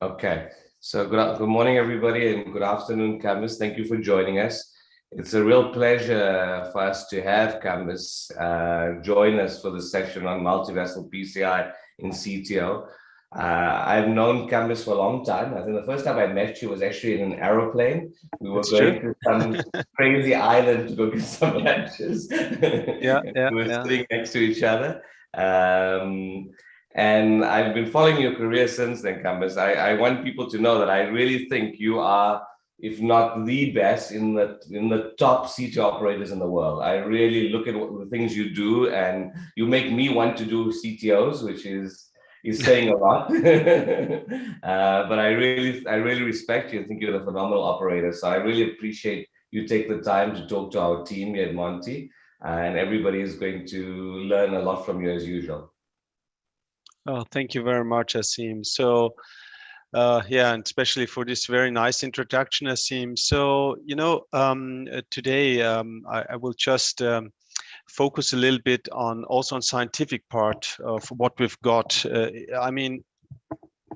Okay. So good morning, everybody, and good afternoon, Kambis. Thank you for joining us. It's a real pleasure for us to have Kambis join us for this session on multivessel PCI in CTO. I've known Kambis for a long time. I think the first time I met you was actually in an aeroplane. We were It's true. going to some crazy island to go get some lunches. Yeah, yeah, We were yeah. sitting next to each other. Um, and I've been following your career since then, Kambis. I want people to know that I really think you are, if not the best, in the top CTO operators in the world. I really look at the things you do, and you make me want to do CTOs, which is saying a lot. But I really respect you and think you're a phenomenal operator. So I really appreciate you take the time to talk to our team here at Monty, and everybody is going to learn a lot from you as usual. Oh, thank you very much, Asim. So, yeah, and especially for this very nice introduction, Asim. So, today I will just focus a little bit on also on scientific part of what we've got. I mean,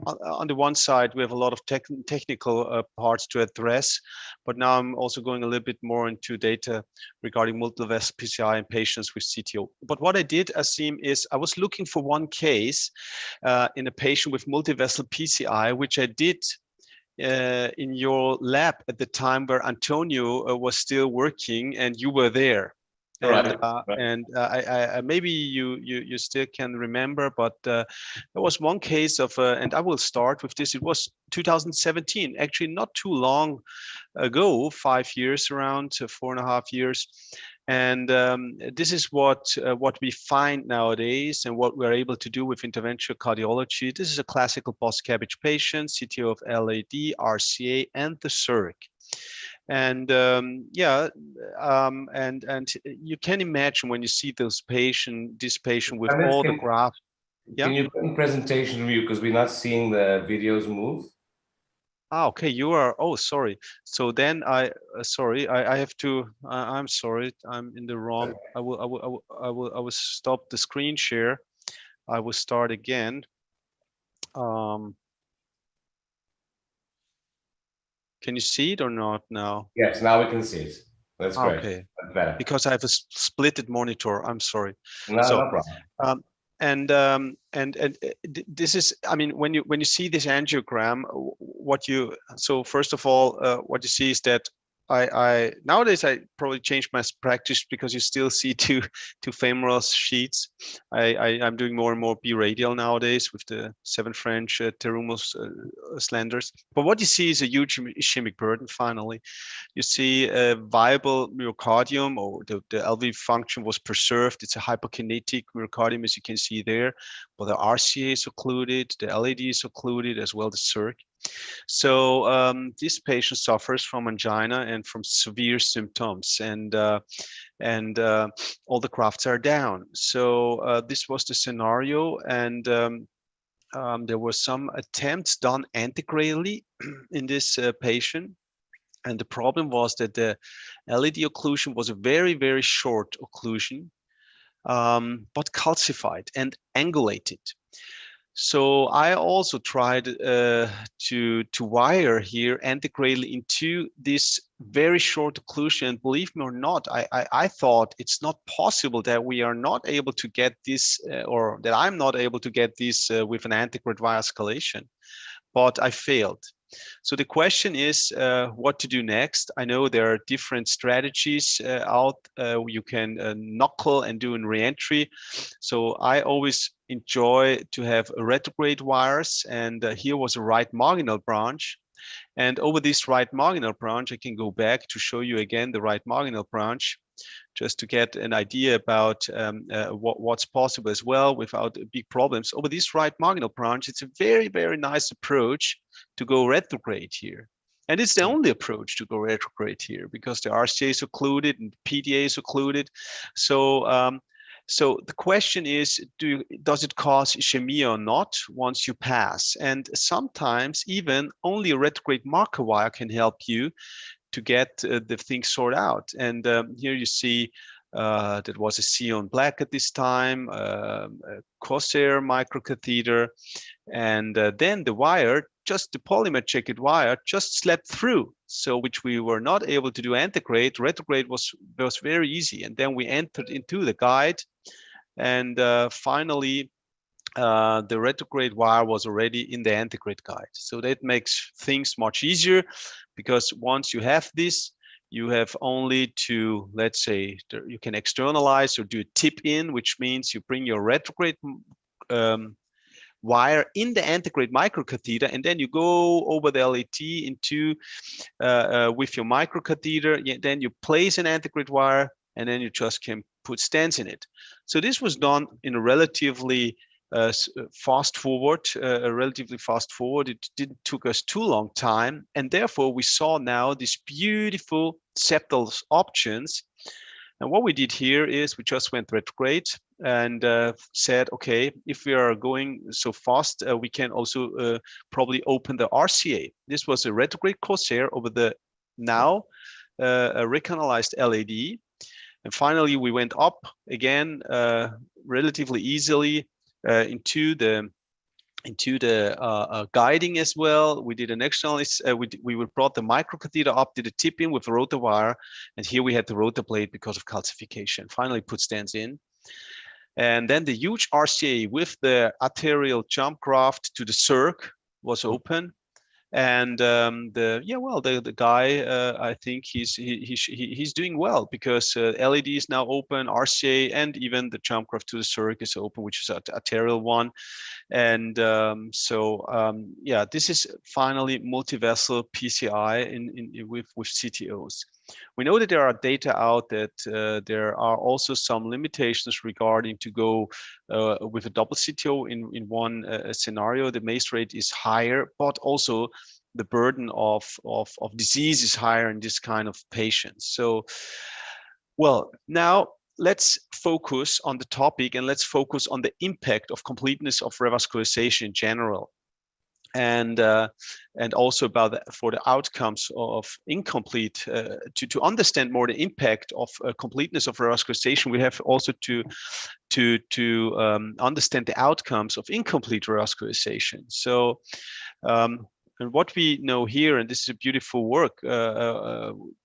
on the one side, we have a lot of technical parts to address, but now I'm also going a little bit more into data regarding multivessel PCI in patients with CTO. But what I did, Asim, is I was looking for one case in a patient with multivessel PCI, which I did in your lab at the time where Antonio was still working and you were there. Right, right. I maybe you still can remember, but there was one case of, and I will start with this. It was 2017, actually not too long ago, 5 years around, 4.5 years. And this is what we find nowadays and what we're able to do with interventional cardiology. This is a classical post-CABG patient, CTO of LAD, RCA, and the CIRC. And and you can imagine when you see this patient with Ernest, all the graphs. can Yeah. you put in presentation view because we're not seeing the videos move? Ah, okay, you are. Oh, sorry. So then sorry, I have to. I'm sorry. I'm in the wrong. I will stop the screen share. I will start again. Um, can you see it or not now? Yes, now we can see it. That's Ah, great. okay, That's better. because I have a splitted monitor. I'm sorry. No, So no problem. Um, this is, I mean, when you see this angiogram, what you so first of all, what you see is that I nowadays I probably changed my practice because you still see two femoral sheets. I'm doing more and more B-radial nowadays with the 7 French terumus slenders. But what you see is a huge ischemic burden. Finally, you see a viable myocardium, or the LV function was preserved. It's a hypokinetic myocardium, as you can see there, but the RCA is occluded, the LAD is occluded, as well the CIRC. So this patient suffers from angina and from severe symptoms, and all the grafts are down. So this was the scenario, and there were some attempts done antegrally in this patient. And the problem was that the LED occlusion was a very, very short occlusion, but calcified and angulated. So I also tried to wire here antegrally into this very short occlusion. And believe me or not, I thought it's not possible that we are not able to get this, or that I'm not able to get this with an antegrade escalation, but I failed. So the question is what to do next. I know there are different strategies out. You can knuckle and do in reentry. So I always enjoy to have retrograde wires, and here was a right marginal branch. And over this right marginal branch, I can go back to show you again the right marginal branch, just to get an idea about what's possible as well without big problems. Over this right marginal branch, it's a very, very nice approach to go retrograde here. And it's the only approach to go retrograde here because the RCA is occluded and PDA is occluded. So so the question is, does it cause ischemia or not once you pass? And sometimes even only a retrograde marker wire can help you to get the things sorted out. And here you see that was a Sion Black at this time, a Corsair microcatheter, and then the wire, just the polymer jacket wire, just slept through. So which we were not able to do antegrade. Retrograde was very easy, and then we entered into the guide, and finally the retrograde wire was already in the antegrade guide. So that makes things much easier, because once you have this, you have only to, let's say, you can externalize or do a tip in, which means you bring your retrograde wire in the antegrade microcatheter, and then you go over the LAT into with your microcatheter. Then you place an antegrade wire, and then you just can put stents in it. So this was done in a relatively fast forward. It didn't took us too long time, and therefore we saw now these beautiful septal options. And what we did here is we just went retrograde and said, okay, if we are going so fast, we can also probably open the RCA. This was a retrograde Corsair over the now recanalized LAD. And finally, we went up again relatively easily into the guiding as well. We did an external, we brought the microcatheter up, did a tip in with a rotor wire, and here we had the rotor blade because of calcification. Finally put stents in. And then the huge RCA with the arterial jump graft to the circ was open. And the guy, I think he's doing well, because LED is now open, RCA, and even the jump graft to the circ is open, which is an arterial one. And this is finally multivessel PCI with CTOs. We know that there are data out that there are also some limitations regarding to go with a double CTO in one scenario. The MACE rate is higher, but also the burden of disease is higher in this kind of patients. So, well, now let's focus on the topic, and let's focus on the impact of completeness of revascularization in general, and also about for the outcomes of incomplete. To understand more the impact of completeness of revascularization, we have also to understand the outcomes of incomplete revascularization. So. And what we know here, and this is a beautiful work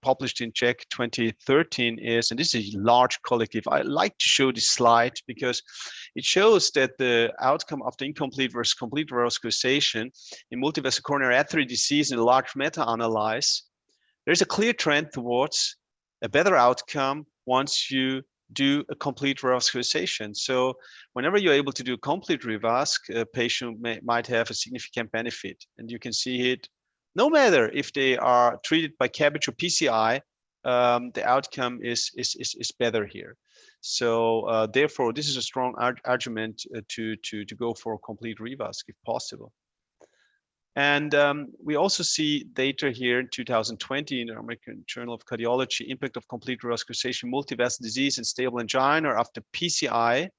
published in JACC 2013, is, and this is a large collective. I like to show this slide because it shows that the outcome of the incomplete versus complete revascularization in multivessel coronary artery disease in a large meta-analysis, there's a clear trend towards a better outcome once you do a complete revascularization. So whenever you're able to do a complete revasc, a patient might have a significant benefit. And you can see it, no matter if they are treated by CABG or PCI, the outcome is better here. So therefore, this is a strong argument to go for a complete revasc if possible. And we also see data here in 2020 in the American Journal of Cardiology, impact of complete revascularization, multivessel disease and stable angina after PCI.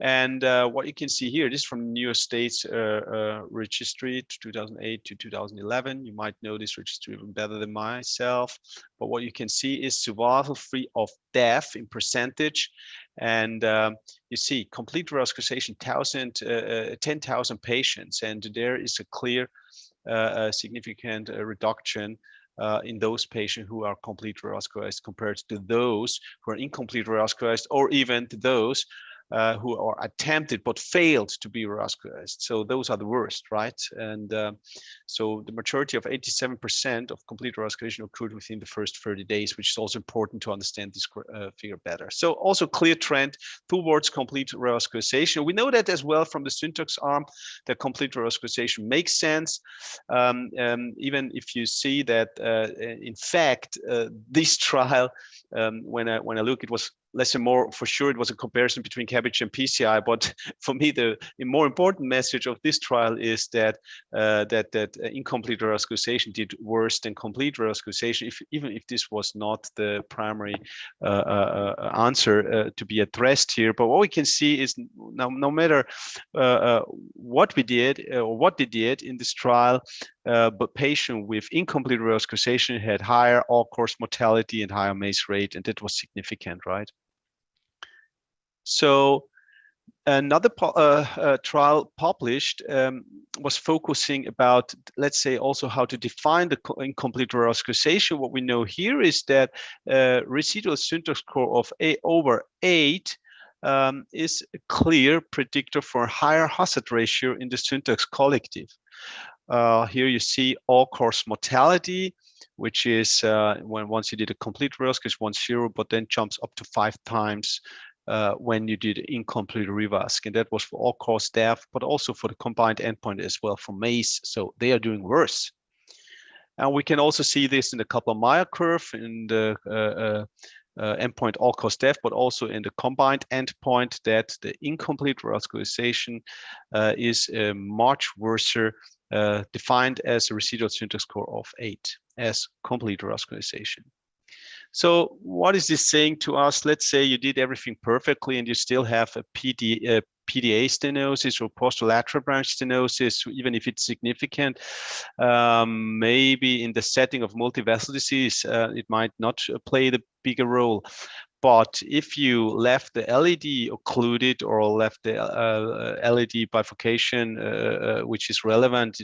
And what you can see here, this is from the New York State's registry, 2008 to 2011. You might know this registry even better than myself. But what you can see is survival-free of death in percentage. And you see complete revascularization, 10,000 patients. And there is a clear significant reduction in those patients who are complete revascularized compared to those who are incomplete revascularized, or even to those who are attempted but failed to be revascularized. So those are the worst, right? And so the majority of 87% of complete revascularization occurred within the first 30 days, which is also important to understand this figure better. So also clear trend towards complete revascularization. We know that as well from the syntax arm, that complete revascularization makes sense. Even if you see that, in fact, this trial, when I look, it was less and more, for sure, it was a comparison between CABG and PCI. But for me, the more important message of this trial is that incomplete revascularization did worse than complete revascularization, even if this was not the primary answer to be addressed here. But what we can see is no matter what we did or what they did in this trial, but patient with incomplete revascularization had higher all-cause mortality and higher MACE rate, and that was significant, right? So another trial published was focusing about, let's say, also how to define the incomplete revascularization. What we know here is that residual syntax score of over 8 is a clear predictor for higher hazard ratio in the syntax collective. Here you see all-cause mortality, which is once you did a complete revasc, 1.0, but then jumps up to 5 times when you did incomplete revasc, and that was for all-cause death, but also for the combined endpoint as well for MACE. So they are doing worse. And we can also see this in the Kaplan-Meier curve in the endpoint all-cause death, but also in the combined endpoint that the incomplete revascularization is much worse, defined as a residual syntax score of 8 as complete revascularization. So what is this saying to us? Let's say you did everything perfectly and you still have a PDA stenosis or posterolateral branch stenosis, even if it's significant. Maybe in the setting of multivessel disease, it might not play the bigger role. But if you left the LED occluded or left the LED bifurcation, which is relevant,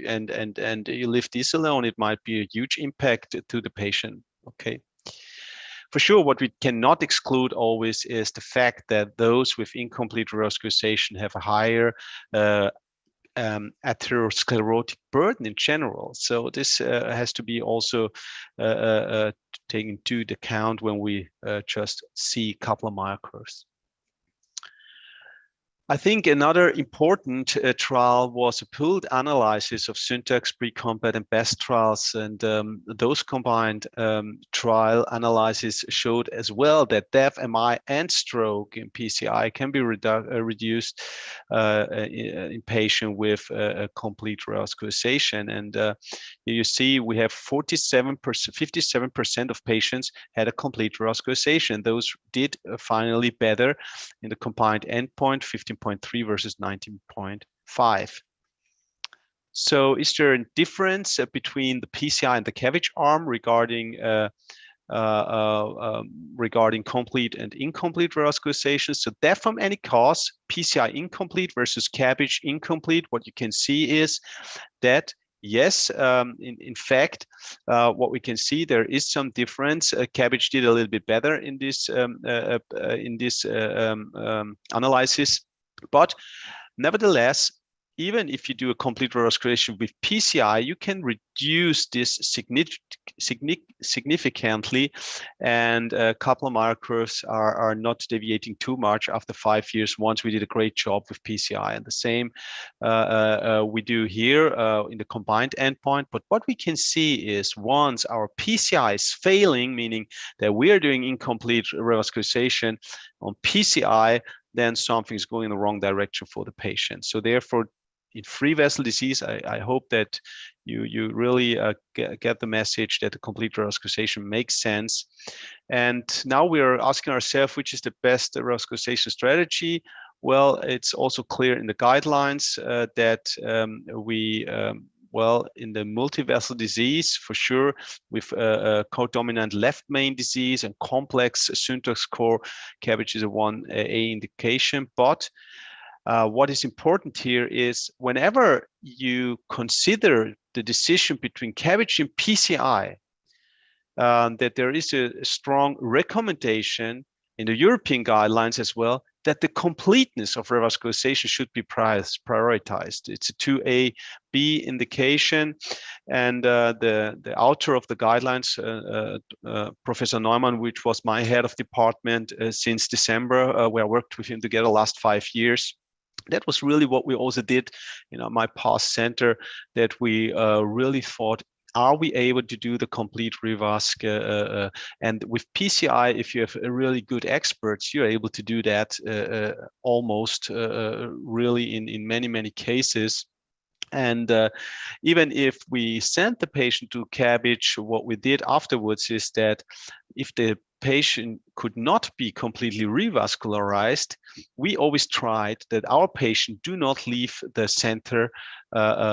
and you leave this alone, it might be a huge impact to the patient. Okay. For sure, what we cannot exclude always is the fact that those with incomplete revascularization have a higher atherosclerotic burden in general. So this has to be also taken into account when we just see Kaplan-Meier curves. I think another important trial was a pooled analysis of syntax, pre-combat, and best trials. And those combined trial analysis showed as well that death, MI, and stroke in PCI can be reduced in patient with complete revascularization. And you see we have 57% of patients had a complete revascularization. Those did finally better in the combined endpoint, 15.3 versus 19.5. So is there a difference between the PCI and the CABG arm regarding complete and incomplete revascularization? So death from any cause, PCI incomplete versus CABG incomplete. What you can see is that yes, in fact, what we can see, there is some difference. CABG did a little bit better in this analysis, but nevertheless, even if you do a complete revascularization with PCI, you can reduce this significantly, and Kaplan-Meier curves are not deviating too much after 5 years once we did a great job with PCI. And the same we do here in the combined endpoint. But what we can see is once our PCI is failing, meaning that we are doing incomplete revascularization on PCI, then something is going in the wrong direction for the patient. So therefore, in free vessel disease, I hope that you really get the message that the complete revascularization makes sense. And now we are asking ourselves, which is the best revascularization strategy? Well, it's also clear in the guidelines that well, in the multivessel disease, for sure, with codominant left main disease and complex syntax score, CABG is a 1A indication. But what is important here is whenever you consider the decision between CABG and PCI, that there is a strong recommendation in the European guidelines as well that the completeness of revascularization should be prioritized. It's a 2A/B indication, and the author of the guidelines, Professor Neumann, which was my head of department since December, where I worked with him together last 5 years. That was really what we also did in my past center, that we really thought, are we able to do the complete revasc? And with PCI, if you have really good experts, you're able to do that almost really in many cases. And even if we sent the patient to CABG, what we did afterwards is that if the patient could not be completely revascularized, we always tried that our patient do not leave the center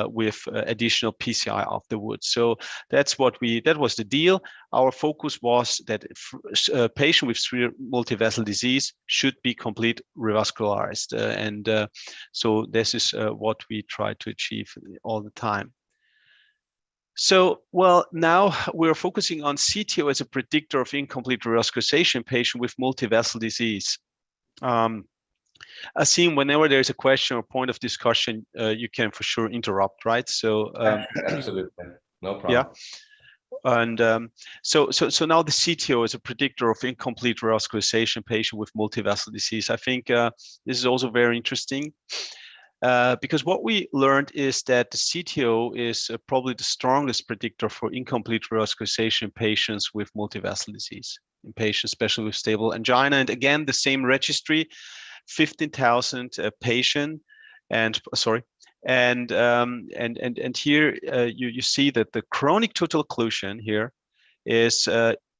with additional PCI afterwards. So that was the deal. Our focus was that a patient with severe multivessel disease should be complete revascularized. So this is what we try to achieve all the time. So, well, now we're focusing on CTO as a predictor of incomplete revascularization patient with multivessel disease. Asim, whenever there's a question or point of discussion, you can for sure interrupt, right? So, absolutely, no problem. Yeah. And so now the CTO is a predictor of incomplete revascularization patient with multivessel disease. I think this is also very interesting. Because what we learned is that the CTO is probably the strongest predictor for incomplete revascularization patients with multivessel disease, in patients especially with stable angina. And again, the same registry, 15,000 patient, and sorry, and here you see that the chronic total occlusion here is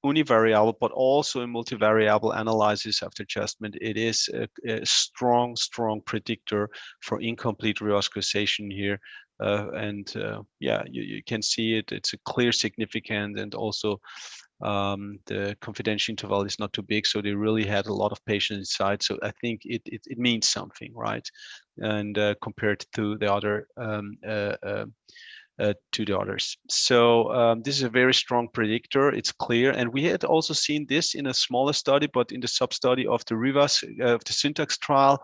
univariable, but also in multivariable analysis after adjustment, it is a strong predictor for incomplete revascularization here. Yeah, you can see it. It's a clear significant, and also the confidential interval is not too big, so they really had a lot of patients inside. So I think it means something, right? And compared to the other to the others. So this is a very strong predictor. It's clear, and we had also seen this in a smaller study, but in the sub-study of the of the syntax trial.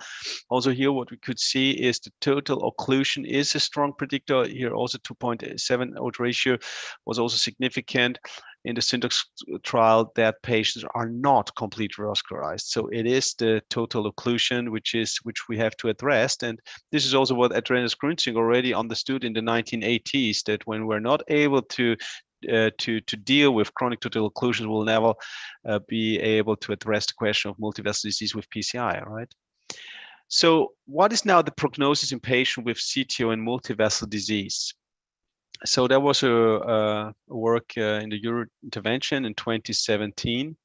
Also here, what we could see is the total occlusion is a strong predictor. Here also 2.7 odds ratio was also significant in the syntax trial, that patients are not completely revascularized. So it is the total occlusion which we have to address. And this is also what Andreas Grünzing already understood in the 1980s, that when we're not able to deal with chronic total occlusion, we'll never be able to address the question of multivessel disease with PCI, right? So what is now the prognosis in patients with CTO and multivessel disease? So there was a work in the Euro intervention in 2017,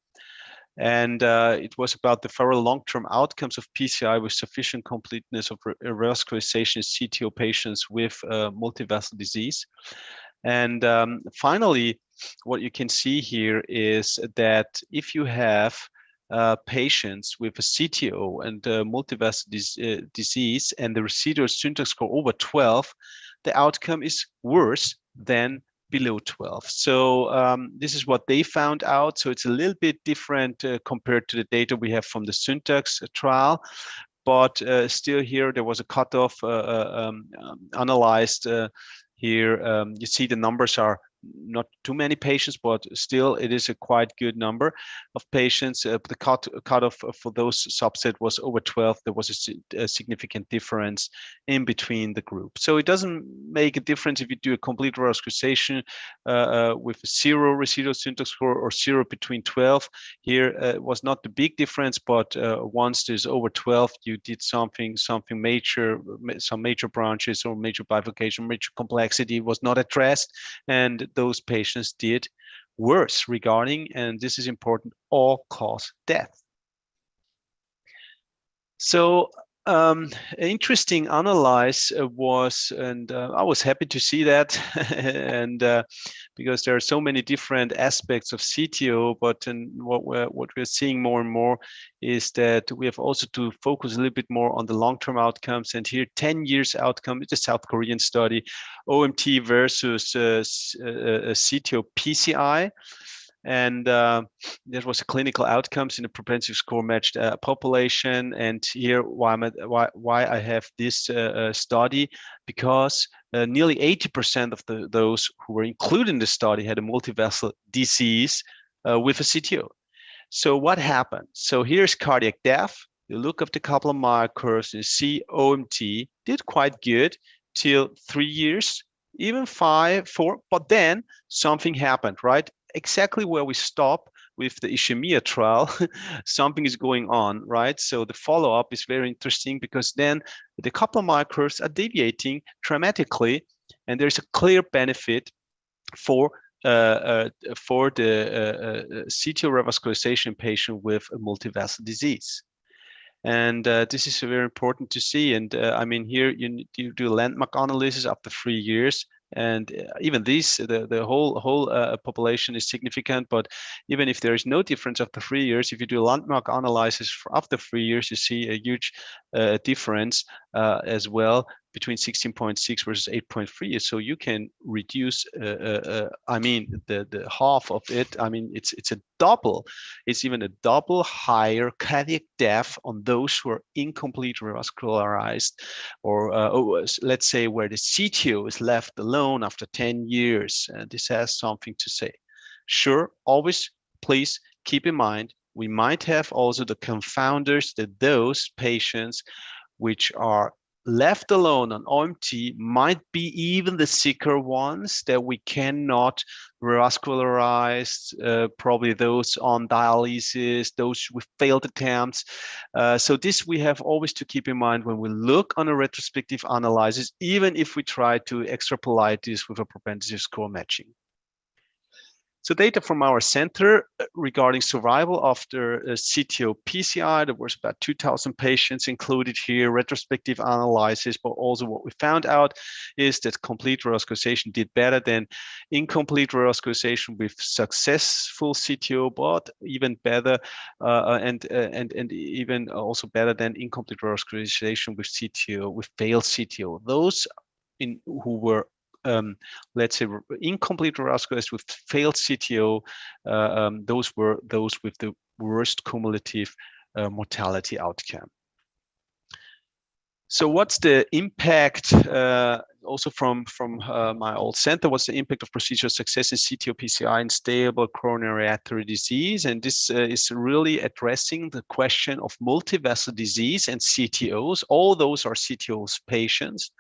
and it was about the further long-term outcomes of PCI with sufficient completeness of revascularization in CTO patients with multivessel disease. And finally, what you can see here is that if you have patients with a CTO and multivessel disease and the residual syntax score over 12, the outcome is worse than below 12. So this is what they found out. So it's a little bit different compared to the data we have from the syntax trial. But still here, there was a cutoff analyzed here. You see the numbers are not too many patients, but still it is a quite good number of patients. The cutoff for those subset was over 12. There was a significant difference in between the group. So it doesn't make a difference if you do a complete revascularization with 0 residual syntax score or 0 between 12. Here it was not the big difference, but once there's over 12, you did something major, some major branches or major bifurcation, major complexity was not addressed, and those patients did worse regarding, and this is important, all-cause death. So interesting analysis was, and I was happy to see that, and because there are so many different aspects of CTO, but what we're seeing more and more is that we have also to focus a little bit more on the long-term outcomes. And here, 10 years outcome, it's a South Korean study, OMT versus CTO PCI. And there was clinical outcomes in the propensity score matched population. And here, why I have this study, because nearly 80% of those who were included in the study had a multivessel disease with a CTO. So what happened? So here's cardiac death. You look up the Kaplan-Meier curves, you see OMT did quite good till 3 years, even 5, 4, but then something happened, right? Exactly where we stop with the ischemia trial, something is going on, right? So the follow-up is very interesting, because then the Kaplan-Meier curves are deviating dramatically, and there's a clear benefit for for the CTO revascularization patient with a multivessel disease. And this is very important to see. And I mean, here you do landmark analysis after 3 years. And even the whole population is significant. But even if there is no difference after 3 years, if you do landmark analysis after 3 years, you see a huge difference as well, between 16.6 versus 8.3. So you can reduce, I mean, the half of it. I mean, it's a double. It's even a double higher cardiac death on those who are incomplete revascularized, or let's say where the CTO is left alone after 10 years. This has something to say. Sure, always please keep in mind, we might have also the confounders that those patients which are left alone on OMT might be even the sicker ones that we cannot revascularize, probably those on dialysis, those with failed attempts. So this we have always to keep in mind when we look on a retrospective analysis, even if we try to extrapolate this with a propensity score matching. So data from our center regarding survival after CTO PCI, there was about 2,000 patients included here, retrospective analysis, but also what we found out is that complete revascularization did better than incomplete revascularization with successful CTO, but even better and even also better than incomplete revascularization with CTO, with failed CTO. Those who were let's say incomplete revascularized with failed CTO, those were those with the worst cumulative mortality outcome. So what's the impact also from my old center? What's the impact of procedural success in CTO PCI in stable coronary artery disease? And this is really addressing the question of multivessel disease and CTOs. All those are CTOs patients.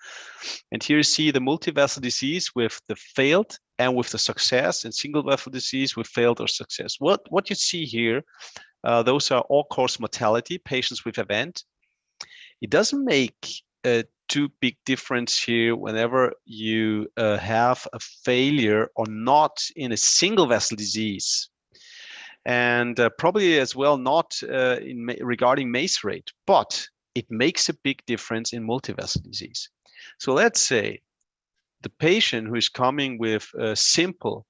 And here you see the multivessel disease with the failed and with the success, and single vessel disease with failed or success. What you see here, those are all-cause mortality, patients with event. It doesn't make a too big difference here whenever you have a failure or not in a single vessel disease, and probably as well not regarding MACE rate, but it makes a big difference in multivessel disease. So let's say the patient who is coming with a simple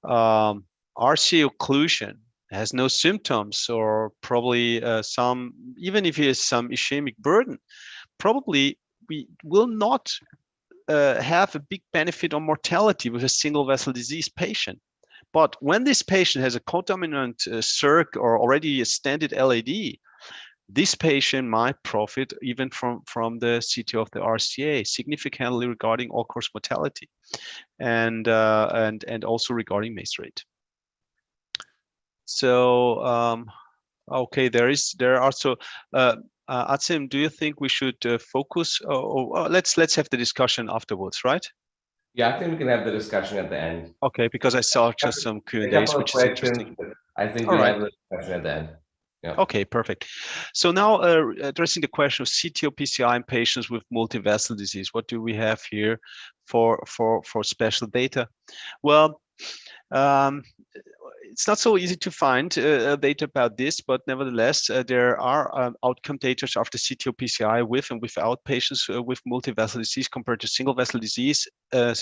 RCA occlusion, has no symptoms, or probably some, even if he has some ischemic burden, probably we will not have a big benefit on mortality with a single vessel disease patient. But when this patient has a codominant circ or already a standard LAD, this patient might profit even from the CTO of the RCA significantly regarding all-cause mortality and also regarding MACE rate. So okay, there are so Asim, do you think we should focus, or let's have the discussion afterwards, right? Yeah, I think we can have the discussion at the end. Okay, because I saw just some Q&As, which is interesting. I think we'll have the discussion at the end. Yeah. Okay, perfect. So now addressing the question of CTO PCI in patients with multivessel disease, what do we have here for special data? Well, it's not so easy to find data about this, but nevertheless, there are outcome data after CTO PCI with and without patients with multivessel disease compared to single vessel disease.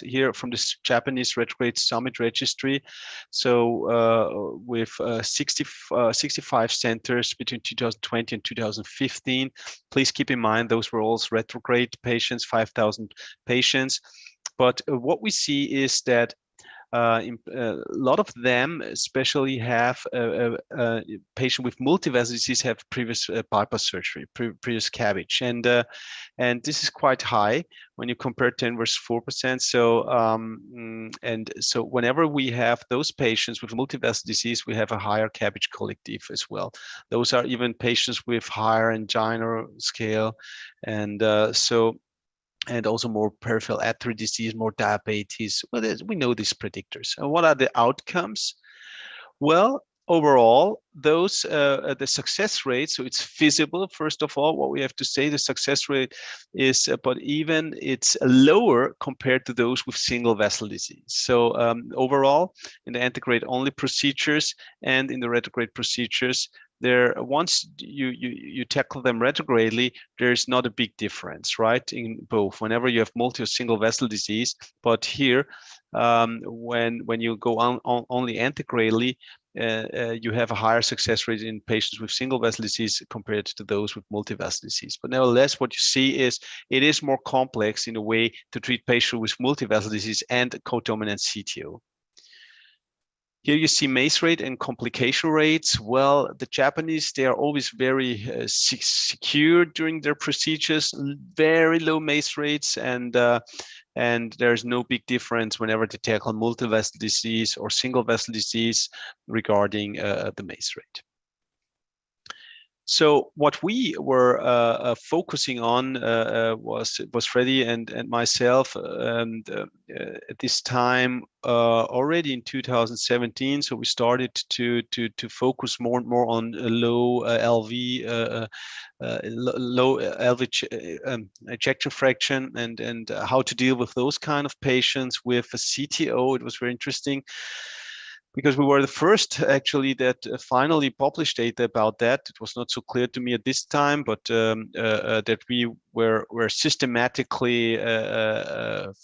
Here from this Japanese retrograde summit registry. So with 65 centers between 2020 and 2015. Please keep in mind those were all retrograde patients, 5,000 patients. But what we see is that a lot of them, especially have a patient with multivessel disease, have previous bypass surgery, previous CABG, and this is quite high when you compare 10 versus 4%. So and so whenever we have those patients with multivessel disease, we have a higher CABG collective as well. Those are even patients with higher angina scale, and and also more peripheral artery disease, more diabetes. Well, we know these predictors. And what are the outcomes? Well, overall, those the success rate, so it's feasible. First of all, what we have to say, the success rate is, but even it's lower compared to those with single vessel disease. So overall, in the antegrade only procedures and in the retrograde procedures, there, once you tackle them retrogradely, there's not a big difference, right? In both, whenever you have multi or single vessel disease, but here, when you go on only antegradally, you have a higher success rate in patients with single vessel disease compared to those with multivessel disease. But nevertheless, what you see is it is more complex in a way to treat patients with multivessel disease and codominant CTO. Here you see MACE rate and complication rates. Well, the Japanese, they are always very secure during their procedures, very low MACE rates, and there's no big difference whenever they tackle multivessel disease or single vessel disease regarding the MACE rate. So what we were focusing on was Freddie and myself at this time already in 2017. So we started to focus more and more on low LV. Low LV ejection fraction and how to deal with those kind of patients with a CTO. It was very interesting, because we were the first actually that finally published data about that. It was not so clear to me at this time, but that we were systematically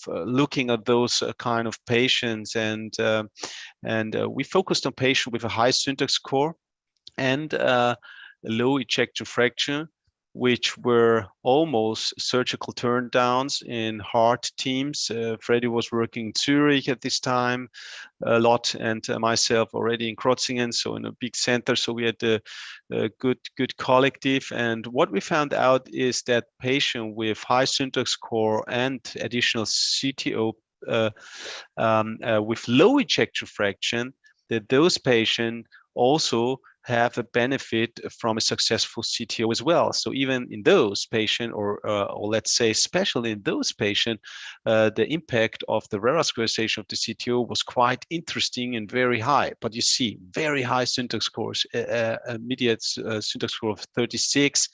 looking at those kind of patients, and we focused on patients with a high syntax score and low ejection fraction, which were almost surgical turndowns in heart teams. Freddie was working in Zurich at this time a lot, and myself already in Krotzingen, so in a big center. So we had a good collective. And what we found out is that patient with high syntax score and additional CTO with low ejection fraction, that those patients also have a benefit from a successful CTO as well. So even in those patients, or let's say especially in those patients, the impact of the revascularization of the CTO was quite interesting and very high. But you see very high syntax scores, immediate syntax score of 36.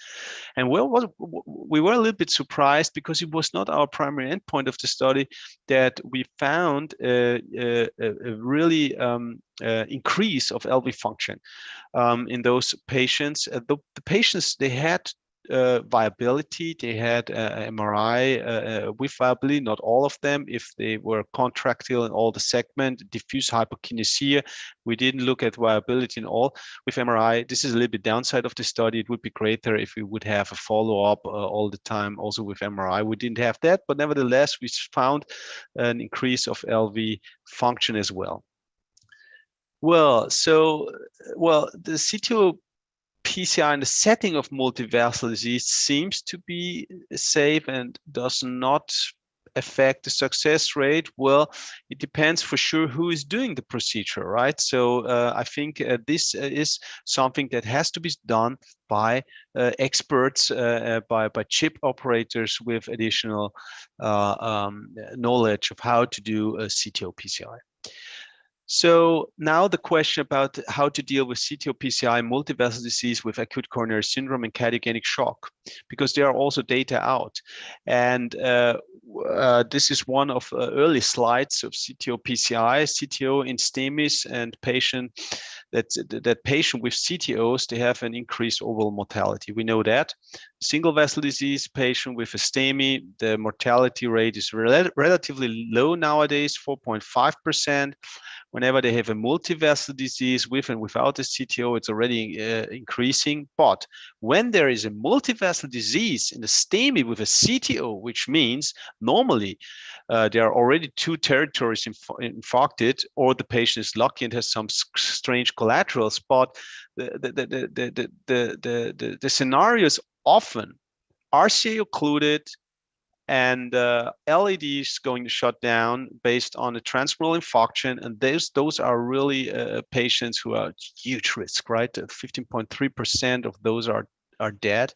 And well, we were a little bit surprised, because it was not our primary endpoint of the study, that we found a really increase of LV function in those patients. The patients, they had viability, they had MRI with viability, not all of them. If they were contractile in all the segment, diffuse hypokinesia, we didn't look at viability in all. With MRI, this is a little bit downside of the study. It would be greater if we would have a follow-up all the time also with MRI. We didn't have that, but nevertheless, we found an increase of LV function as well. Well, the CTO PCI in the setting of multivessel disease seems to be safe and does not affect the success rate. Well, it depends for sure who is doing the procedure, right? So I think this is something that has to be done by experts, by chip operators with additional knowledge of how to do a CTO PCI. So now the question about how to deal with CTO PCI multivessel disease with acute coronary syndrome and cardiogenic shock, because there are also data out. And this is one of early slides of CTO PCI, CTO in STEMIs, and that patient with CTOs, they have an increased overall mortality. We know that. Single vessel disease patient with a STEMI, the mortality rate is relatively low nowadays, 4.5%. Whenever they have a multivessel disease with and without a CTO, it's already increasing. But when there is a multivessel disease in the STEMI with a CTO, which means normally there are already two territories infarcted, or the patient is lucky and has some strange collaterals. But the scenarios often RCA occluded, and LED is going to shut down based on a transmural infarction, and those are really patients who are huge risk, right? 15.3% of those are dead.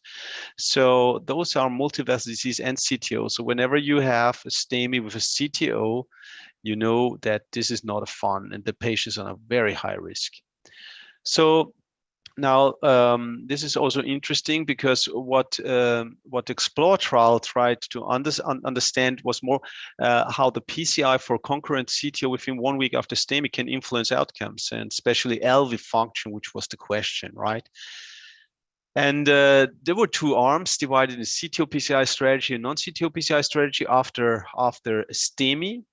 So those are multivessel disease and CTO. So whenever you have a STEMI with a CTO, you know that this is not a fun, and the patients are a very high risk. So now, this is also interesting because what the Explore trial tried to understand was more how the PCI for concurrent CTO within 1 week after STEMI can influence outcomes, and especially LV function, which was the question, right? And there were two arms divided in CTO PCI strategy and non-CTO PCI strategy after STEMI.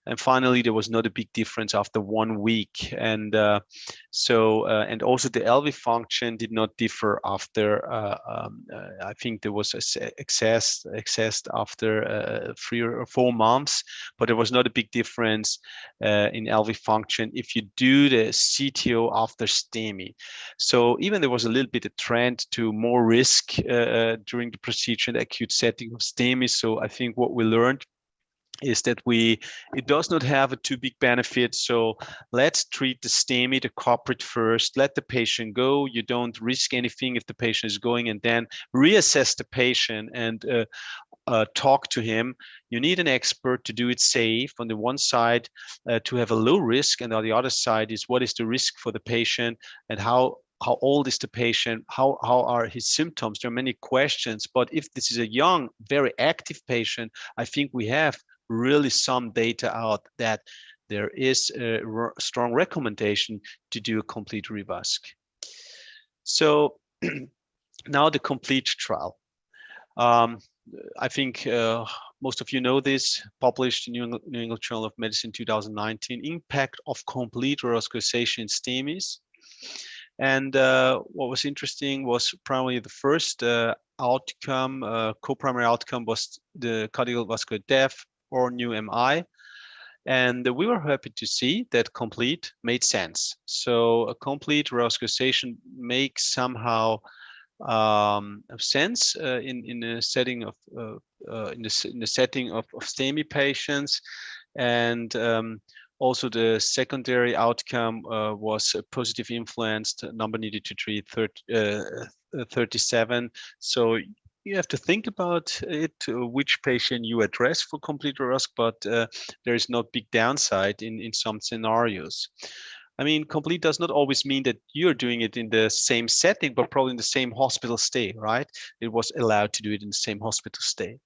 And finally, there was not a big difference after 1 week. And and also the LV function did not differ after, I think there was accessed after 3 or 4 months, but there was not a big difference in LV function if you do the CTO after STEMI. So even there was a little bit of trend to more risk during the procedure in the acute setting of STEMI. So I think what we learned is that it does not have a too big benefit. So let's treat the STEMI, the culprit first, let the patient go. You don't risk anything if the patient is going, and then reassess the patient and talk to him. You need an expert to do it safe on the one side, to have a low risk, and on the other side is what is the risk for the patient and how old is the patient, how are his symptoms. There are many questions, but if this is a young, very active patient, I think we have really some data out that there is a strong recommendation to do a complete revasc. So now the complete trial. I think most of you know this, published in New England Journal of Medicine 2019, impact of complete revascularization in STEMIs. And what was interesting was primarily the first outcome, co-primary outcome was the cardiovascular death or new MI. And we were happy to see that complete made sense. So a complete revascularization makes somehow sense in the setting of in the setting of STEMI patients, and also the secondary outcome was a positive influenced number needed to treat 37. So you have to think about it, which patient you address for complete revasc, but there is no big downside in some scenarios. I mean, complete does not always mean that you're doing it in the same setting, but probably in the same hospital stay, right? It was allowed to do it in the same hospital stay.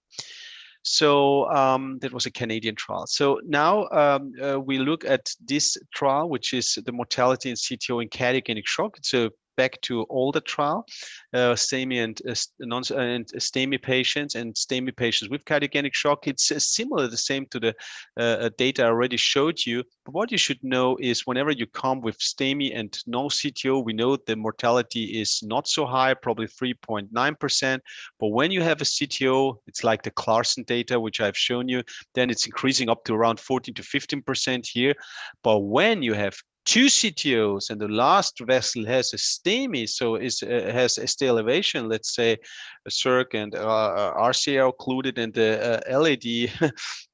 So that was a Canadian trial. So now we look at this trial, which is the mortality in CTO in cardiogenic shock. It's a back to older trial, STEMI and STEMI patients and STEMI patients with cardiogenic shock. It's similar, the same to the data I already showed you. But what you should know is whenever you come with STEMI and no CTO, we know the mortality is not so high, probably 3.9%. But when you have a CTO, it's like the Clarson data, which I've shown you, then it's increasing up to around 14 to 15% here. But when you have 2 CTOs and the last vessel has a STEMI, so has ST elevation, let's say a CIRC and RCA occluded, and the LAD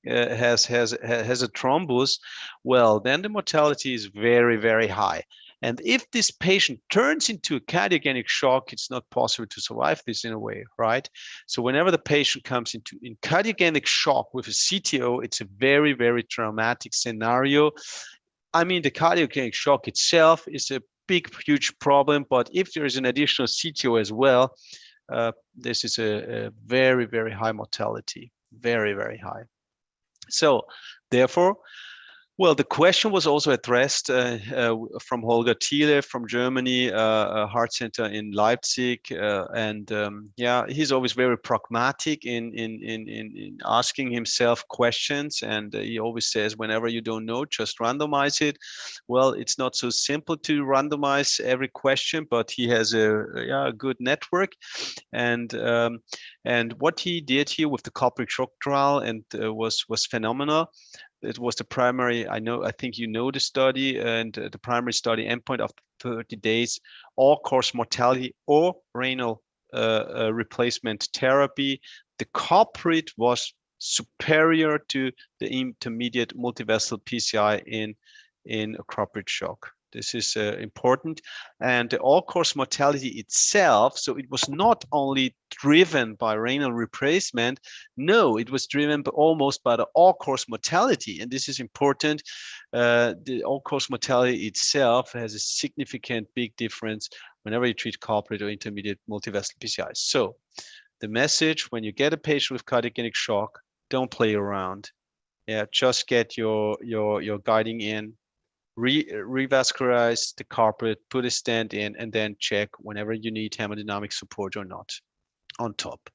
has a thrombus, well, then the mortality is very, very high. And if this patient turns into a cardiogenic shock, it's not possible to survive this in a way, right? So whenever the patient comes in cardiogenic shock with a CTO, it's a very, very traumatic scenario. I mean, the cardiogenic shock itself is a big, huge problem, but if there is an additional CTO as well, this is a very, very high mortality, very, very high. So therefore, well, the question was also addressed from Holger Thiele from Germany, a heart center in Leipzig, and yeah, he's always very pragmatic in asking himself questions, and he always says, whenever you don't know, just randomize it. Well, it's not so simple to randomize every question, but he has a good network, and what he did here with the culprit shock trial and was phenomenal. It was the primary, I think you know the study, and the primary study endpoint of 30 days, all-cause mortality or renal replacement therapy. The culprit was superior to the intermediate multivessel PCI in a culprit shock. This is important. And the all-cause mortality itself, so it was not only driven by renal replacement, no, it was driven almost by the all-cause mortality. And this is important. The all-cause mortality itself has a significant big difference whenever you treat corporate or intermediate multivessel PCIs. So the message, when you get a patient with cardiogenic shock, don't play around. Yeah, just get your guiding in, revascularize the carpet, put a stent in, and then check whenever you need hemodynamic support or not on top.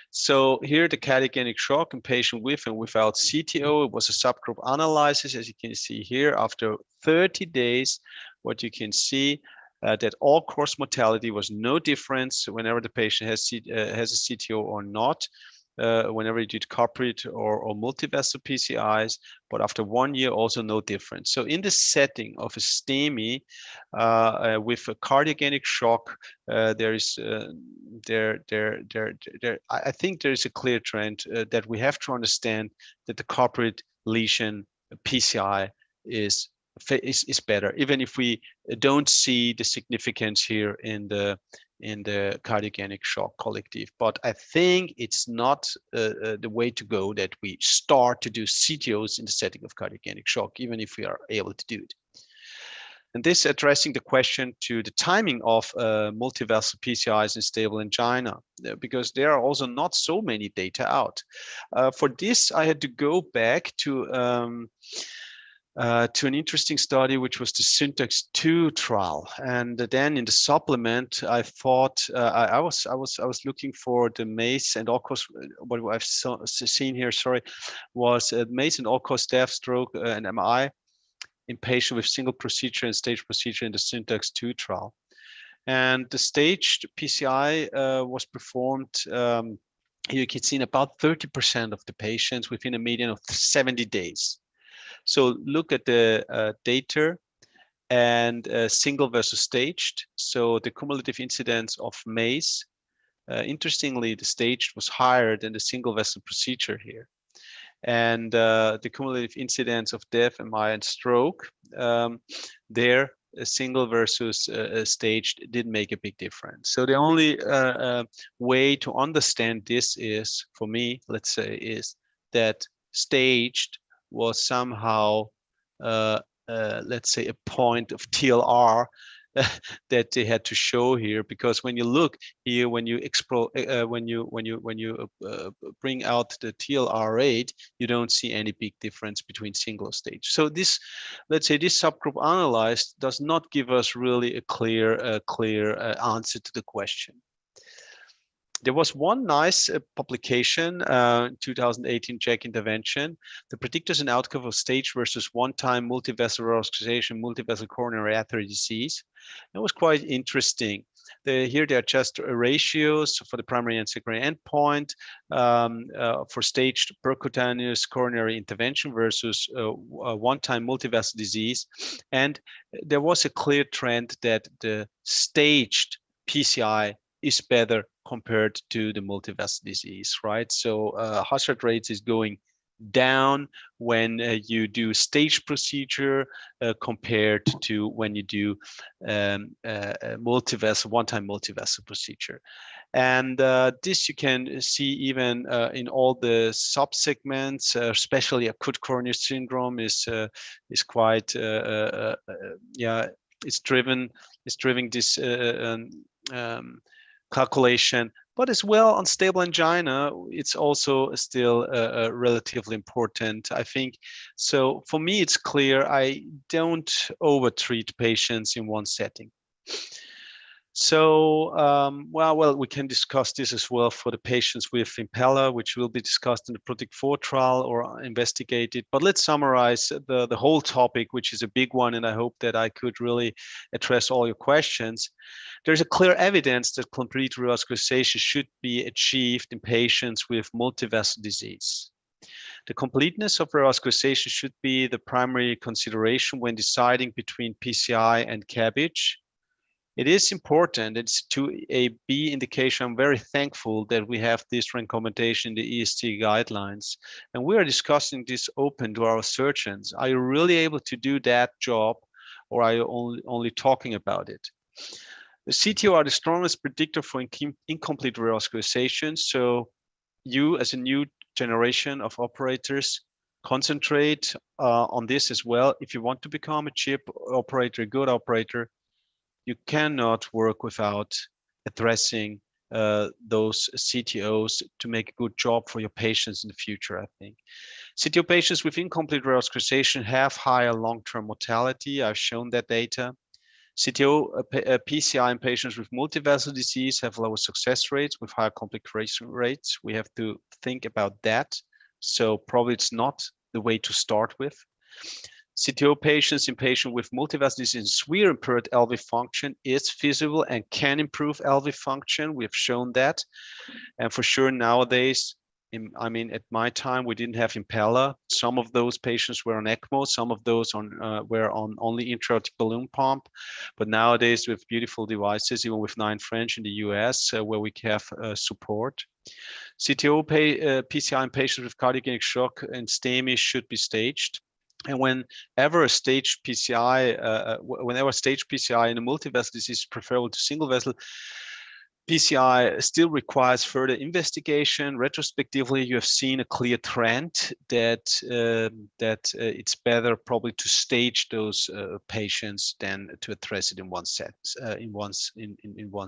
So here the cardiogenic shock in patient with and without CTO, it was a subgroup analysis, as you can see here. After 30 days, what you can see that all-cause mortality was no difference whenever the patient has a CTO or not. Whenever you did corporate or multivessel PCIs, but after 1 year, also no difference. So in the setting of a STEMI with a cardiogenic shock, I think there is a clear trend that we have to understand that the corporate lesion PCI is better, even if we don't see the significance here in the cardiogenic shock collective. But I think it's not the way to go that we start to do CTOs in the setting of cardiogenic shock, even if we are able to do it. And this addressing the question to the timing of multivessel PCIs in stable angina, because there are also not so many data out. For this, I had to go back to an interesting study, which was the Syntax 2 trial. And then in the supplement, I thought I was looking for the MACE and all-cause. What I've seen here, sorry, was MACE and all-cause death, stroke, and MI in patient with single procedure and stage procedure in the Syntax 2 trial. And the staged PCI was performed. You can see in about 30% of the patients within a median of 70 days. So look at the data and single versus staged. So the cumulative incidence of MACE, interestingly, the staged was higher than the single vessel procedure here. And the cumulative incidence of death, MI, and stroke, there, a single versus staged didn't make a big difference. So the only way to understand this is, for me, let's say, is that staged was somehow, let's say, a point of TLR that they had to show here, because when you look here, when you bring out the TLR rate, you don't see any big difference between single stage. So this, let's say, this subgroup analyzed does not give us really a clear answer to the question. There was one nice publication, 2018 JACC intervention, the predictors and outcome of stage versus one-time multivessel revascularization, multivessel coronary artery disease. It was quite interesting. Here they are just ratios for the primary and secondary endpoint for staged percutaneous coronary intervention versus one-time multivessel disease. And there was a clear trend that the staged PCI is better compared to the multivessel disease, right? So hazard rates is going down when you do stage procedure compared to when you do multivessel, one-time multivessel procedure. And this you can see even in all the subsegments, especially acute coronary syndrome is quite it's driven this calculation, but as well on stable angina, it's also still relatively important, I think. So for me, it's clear I don't overtreat patients in one setting. So, well, we can discuss this as well for the patients with Impella, which will be discussed in the Protect 4 trial or investigated. But let's summarize the whole topic, which is a big one, and I hope that I could really address all your questions. There's a clear evidence that complete revascularization should be achieved in patients with multivessel disease. The completeness of revascularization should be the primary consideration when deciding between PCI and CABG. It is important. It's to a B indication. I'm very thankful that we have this recommendation in the EST guidelines, and we are discussing this open to our surgeons. Are you really able to do that job or are you only talking about it? The CTO are the strongest predictor for incomplete revascularization. So you, as a new generation of operators, concentrate on this as well. If you want to become a chip operator, a good operator, you cannot work without addressing those CTOs to make a good job for your patients in the future, I think. CTO patients with incomplete revascularization have higher long-term mortality. I've shown that data. CTO PCI in patients with multivessel disease have lower success rates with higher complication rates. We have to think about that. So probably it's not the way to start with. CTO patients in patients with multivessel disease and severe impaired LV function is feasible and can improve LV function. We've shown that. And for sure nowadays, at my time, we didn't have impeller. Some of those patients were on ECMO. Some of those were on only intra-aortic balloon pump. But nowadays, with beautiful devices, even with 9 French in the US, where we have support. CTO PCI in patients with cardiogenic shock and STEMI should be staged. And whenever staged PCI in a multivessel disease is preferable to single vessel, PCI still requires further investigation. Retrospectively, you have seen a clear trend that it's better probably to stage those patients than to address it in one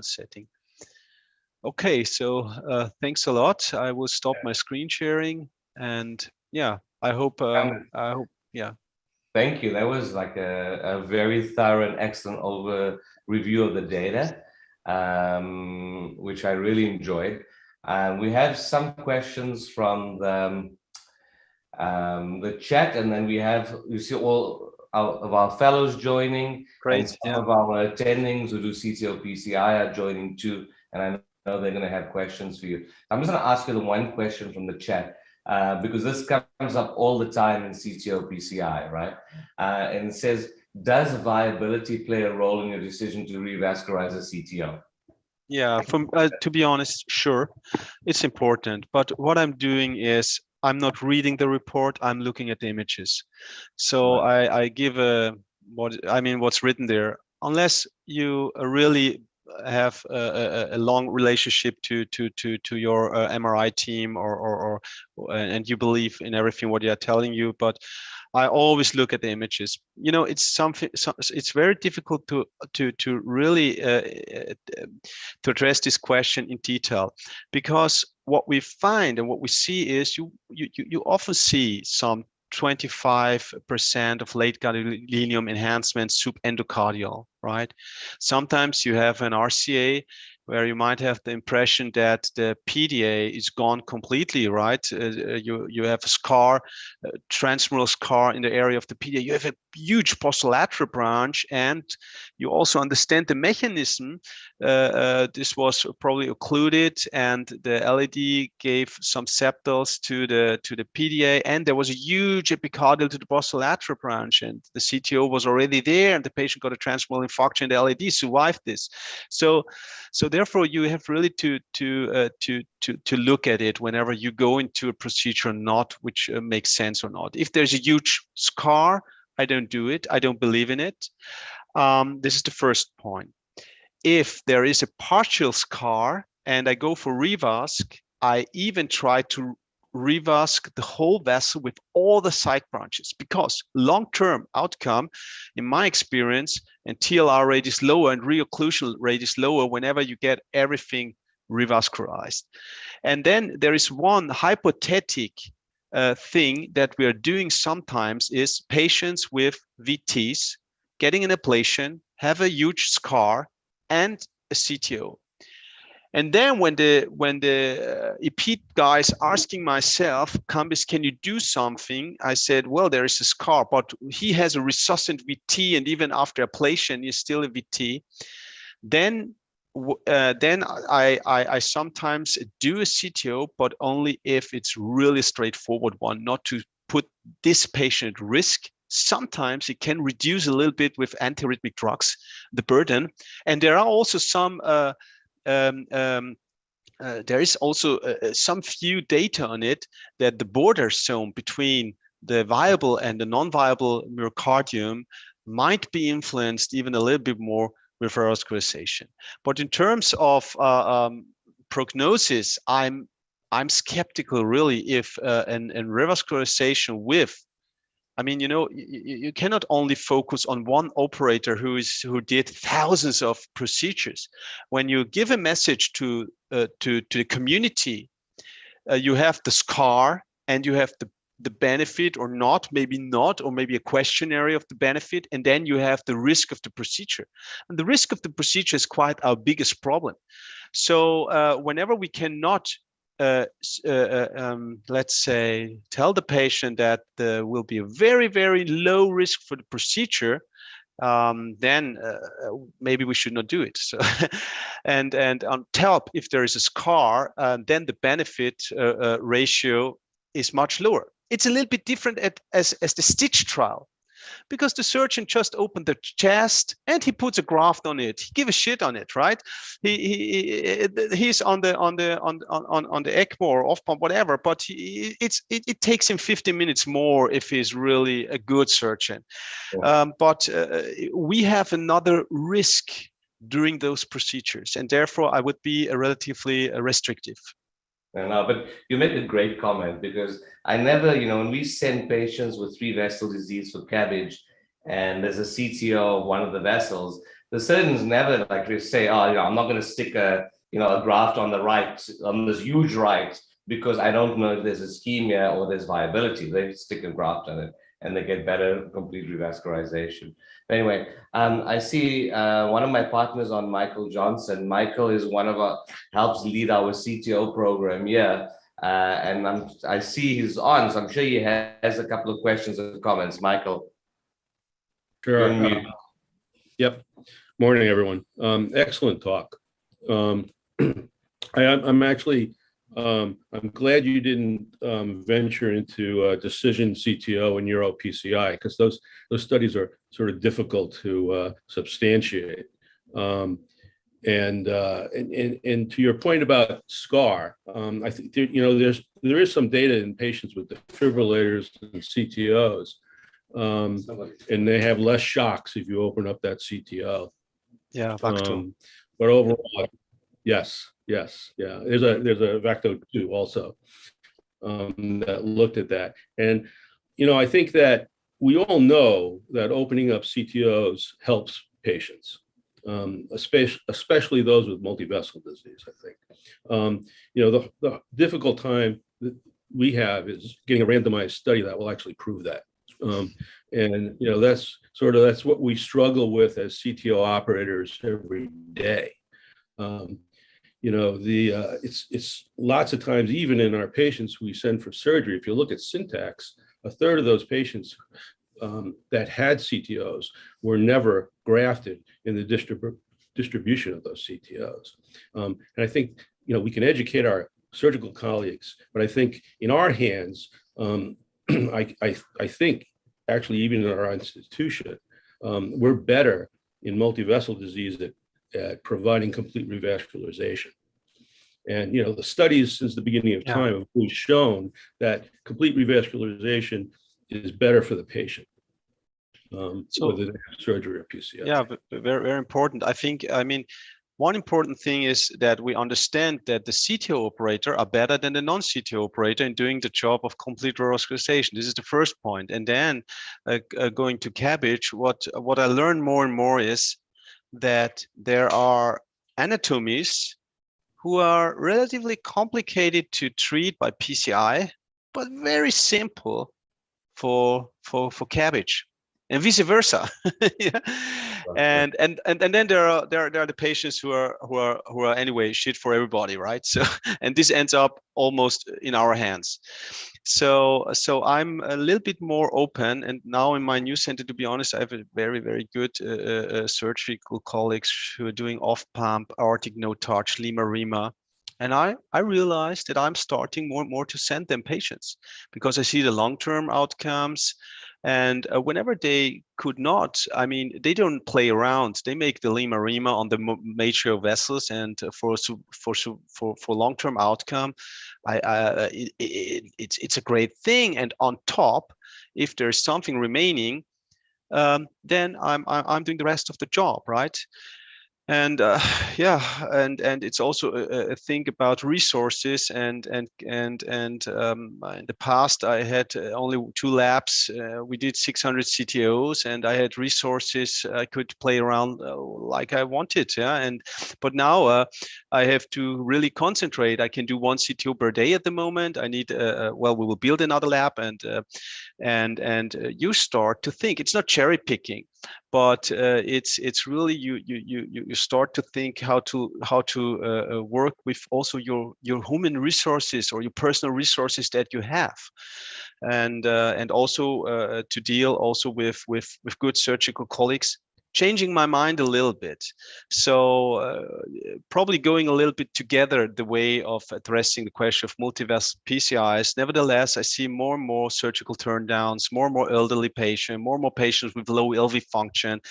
setting. Okay, so thanks a lot. I will stop my screen sharing, and yeah, I hope. Yeah. Thank you. That was like a very thorough and excellent review of the data, which I really enjoyed. We have some questions from the chat, and then you see all of our fellows joining. Great. And some of our attendings who do CTO PCI are joining too, and I know they're going to have questions for you. I'm just going to ask you the one question from the chat. Because this comes up all the time in CTO PCI, right? And it says, does viability play a role in your decision to revascularize a CTO? Yeah, to be honest, sure, it's important. But what I'm doing is I'm not reading the report, I'm looking at the images. So right. I give what's written there. Unless you really have a long relationship to your MRI team and you believe in everything what they are telling you, but I always look at the images. You know, it's very difficult to really to address this question in detail, because what we find and what we see is you often see some 25% of late gadolinium enhancement subendocardial, right? Sometimes you have an RCA where you might have the impression that the PDA is gone completely, right? You have a scar, a transmural scar in the area of the PDA. You have a huge posterolateral branch, and you also understand the mechanism. This was probably occluded, and the LED gave some septals to the PDA, and there was a huge epicardial to the posterolateral branch, and the CTO was already there, and the patient got a transmural infarction, and the LED survived this. So therefore, you have really to look at it whenever you go into a procedure or not, which makes sense or not. If there's a huge scar, I don't do it. I don't believe in it. This is the first point. If there is a partial scar and I go for revasc, I even try to revasc the whole vessel with all the side branches, because long-term outcome, in my experience, and TLR rate is lower and reocclusion rate is lower whenever you get everything revascularized. And then there is one hypothetic thing that we are doing sometimes is patients with VTs getting an ablation, have a huge scar and a CTO. And then when the EP guys asking myself, Kambis, can you do something? I said, well, there is a scar, but he has a resuscitant VT, and even after ablation, he's still a VT. Then I sometimes do a CTO, but only if it's really straightforward one, not to put this patient at risk. Sometimes it can reduce a little bit with antiarrhythmic drugs, the burden. And there are also some there is also some few data on it that the border zone between the viable and the non-viable myocardium might be influenced even a little bit more with revascularization. But in terms of prognosis, I'm skeptical really if an revascularization with, I mean, you cannot only focus on one operator who did thousands of procedures. When you give a message to the community, you have the scar and you have the benefit or not, or maybe a questionnaire of the benefit, and then you have the risk of the procedure. And the risk of the procedure is quite our biggest problem. So whenever we cannot let's say, tell the patient that there will be a very, very low risk for the procedure, then maybe we should not do it. So, and on top, if there is a scar, then the benefit ratio is much lower. It's a little bit different as the stitch trial, because the surgeon just opened the chest and he puts a graft on it. He give a shit on it, right? He's on the ECMO or off pump, whatever. But it takes him 15 minutes more if he's really a good surgeon. Yeah. But we have another risk during those procedures, and therefore I would be relatively restrictive. No, but you make a great comment, because I never, when we send patients with 3-vessel disease for CABG, and there's a CTO of one of the vessels, the surgeons never like to say, oh, I'm not going to stick a graft on the right, on this huge right, because I don't know if there's ischemia or there's viability. They stick a graft on it and they get better complete revascularization. Anyway, I see one of my partners on, Michael Johnson. Michael is one of our, helps lead our CTO program here. And I see he's on, so I'm sure he has a couple of questions or comments. Michael. Sure. Yep. Morning, everyone. Excellent talk. I'm actually, I'm glad you didn't venture into decision CTO and Euro PCI, because those studies are sort of difficult to substantiate. And to your point about SCAR, I think there is some data in patients with defibrillators and CTOs, and they have less shocks if you open up that CTO. Yeah, Vacto. But overall, yes, yeah. There's a Vacto 2 also that looked at that, and I think that we all know that opening up CTOs helps patients, especially those with multivessel disease. I think the difficult time that we have is getting a randomized study that will actually prove that. And that's what we struggle with as CTO operators every day. It's lots of times, even in our patients we send for surgery, if you look at syntax, a third of those patients that had CTOs were never grafted in the distribution of those CTOs. And I think we can educate our surgical colleagues, but I think in our hands, I think actually even in our institution, we're better in multivessel disease at providing complete revascularization. And the studies since the beginning of time have really shown that complete revascularization is better for the patient, whether they have surgery or PCI. Yeah, very, very important. I mean, one important thing is that we understand that the CTO operator are better than the non-CTO operator in doing the job of complete revascularization. This is the first point. And then going to CABG, what I learned more and more is that there are anatomies who are relatively complicated to treat by PCI, but very simple for CABG, and vice versa. Yeah. And then there are the patients who are anyway shit for everybody, right? So, and this ends up almost in our hands. So I'm a little bit more open, and now in my new center, to be honest, I have a very, very good surgical colleagues who are doing off pump, aortic no touch, lima-rima. And I realized that I'm starting more and more to send them patients, because I see the long-term outcomes. And whenever they could not, I mean, they don't play around. They make the lima-rima on the major vessels, and for long-term outcome, it's a great thing. And on top, if there's something remaining, then I'm doing the rest of the job, right? And yeah, and it's also a thing about resources, and in the past I had only 2 labs. We did 600 CTOs, and I had resources I could play around like I wanted. Yeah, but now I have to really concentrate. I can do 1 CTO per day at the moment. I need well, we will build another lab, and you start to think. It's not cherry picking, but it's really you start to think how to work with also your human resources or your personal resources that you have, and also to deal also with good surgical colleagues. Changing my mind a little bit, so probably going a little bit together the way of addressing the question of multivessel PCIs. Nevertheless, I see more and more surgical turndowns, more and more elderly patients, more and more patients with low LV function,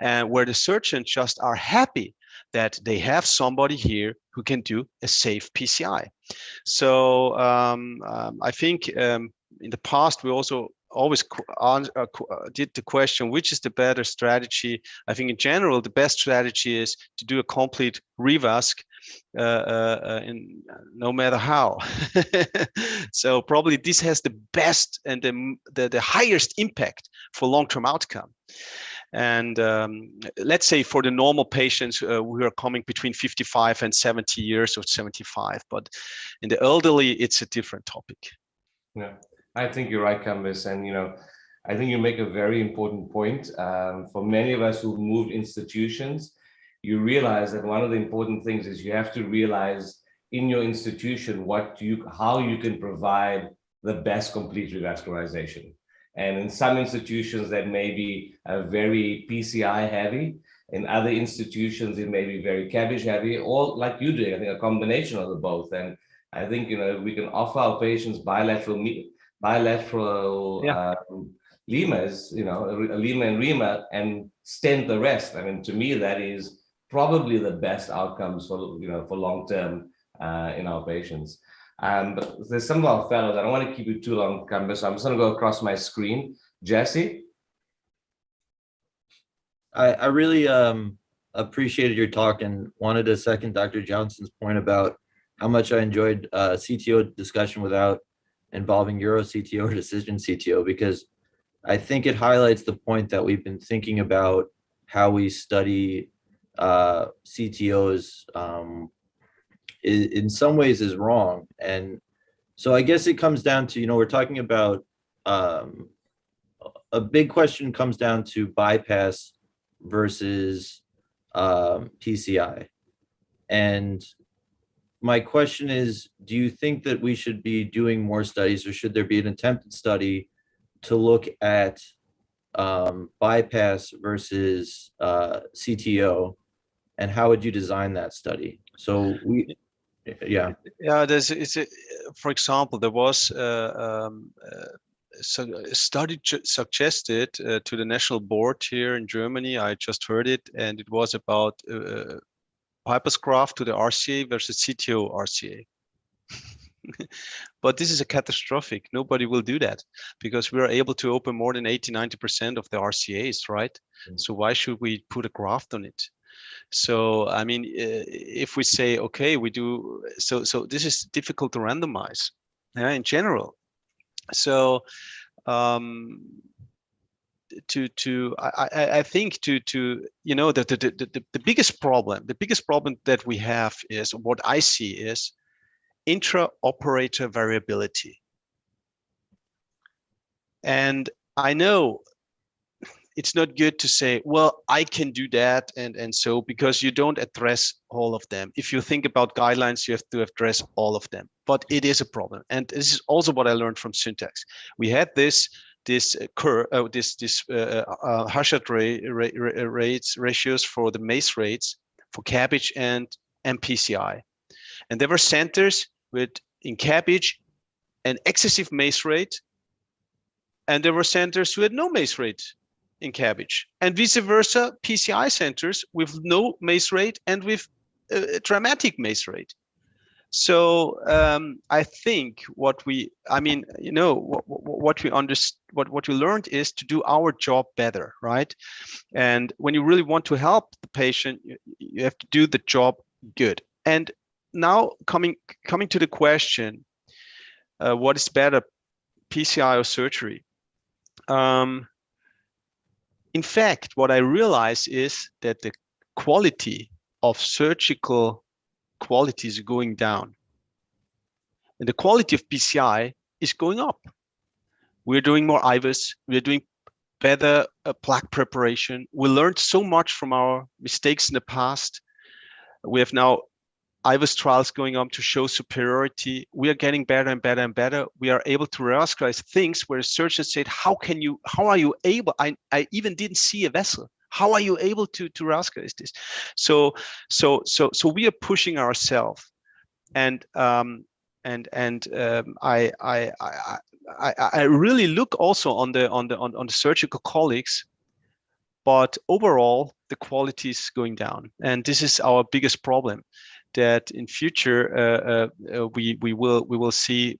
and where the surgeons just are happy that they have somebody here who can do a safe PCI. So I think in the past we also always did the question, which is the better strategy? I think in general, the best strategy is to do a complete revasc, no matter how. So probably this has the best and the highest impact for long-term outcome. And let's say for the normal patients who are coming between 55 and 70 years or 75, but in the elderly, it's a different topic. Yeah, I think you're right, Kambis. And, I think you make a very important point. For many of us who've moved institutions, you realize that one of the important things is you have to realize in your institution how you can provide the best complete revascularization. And in some institutions that may be very PCI heavy, in other institutions it may be very Kambis heavy, or like you do, I think a combination of the both. And I think we can offer our patients bilateral lemurs, a lemur and remur, and stent the rest. I mean, to me, that is probably the best outcomes for long term in our patients. But there's some of our fellows. I don't want to keep you too long, Kambis, so I'm just going to go across my screen. Jesse? I really appreciated your talk and wanted to second Dr. Johnson's point about how much I enjoyed CTO discussion without involving Euro CTO or decision CTO, because I think it highlights the point that we've been thinking about how we study CTOs in some ways is wrong. And so I guess it comes down to, we're talking about a big question comes down to bypass versus PCI. And my question is, do you think that we should be doing more studies, or should there be an attempted study to look at bypass versus CTO, and how would you design that study? So for example, there was a study suggested to the national board here in Germany. I just heard it, and it was about bypass graft to the RCA versus CTO RCA. But this is a catastrophic. Nobody will do that, because we are able to open more than 80-90% of the RCAs, right? Mm-hmm. So why should we put a graft on it? So I mean, if we say, okay, we do, so this is difficult to randomize in general. So I think the biggest problem that we have is, what I see is intra-operator variability. And I know it's not good to say, well, I can do that, and so, because you don't address all of them. If you think about guidelines, you have to address all of them, but it is a problem. And this is also what I learned from Syntax. We had this hazard ratios for the MACE rates for CABG and PCI. And there were centers with, in CABG, an excessive MACE rate, and there were centers who had no MACE rate in CABG, and vice versa, PCI centers with no MACE rate and with a dramatic MACE rate. So I think what we learned is to do our job better, right? And when you really want to help the patient, you have to do the job good. And now coming to the question, what is better, PCI or surgery? In fact, what I realize is that the quality of surgical quality is going down, and the quality of PCI is going up. We're doing more IVUS. We're doing better plaque preparation. We learned so much from our mistakes in the past. We have now IVUS trials going on to show superiority. We are getting better and better and better. We are able to revascularize things where a surgeon said, how are you able? I even didn't see a vessel. How are you able to revascularize this? So we are pushing ourselves, and I really look also on the surgical colleagues, but overall the quality is going down, and this is our biggest problem. That in future we will see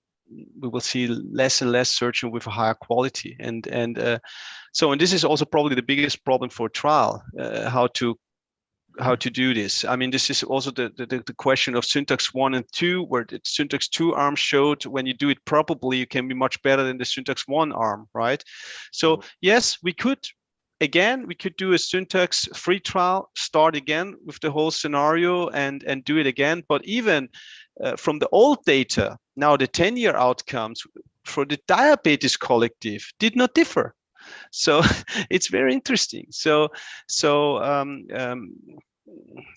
less and less surgeon with a higher quality, and this is also probably the biggest problem for trial, how to do this. I mean, this is also the question of Syntax 1 and 2, where the Syntax 2 arm showed when you do it properly, you can be much better than the Syntax 1 arm, right? So yes, we could do a Syntax free trial, start again with the whole scenario and do it again. But even from the old data, now the 10-year outcomes for the diabetes collective did not differ. So it's very interesting.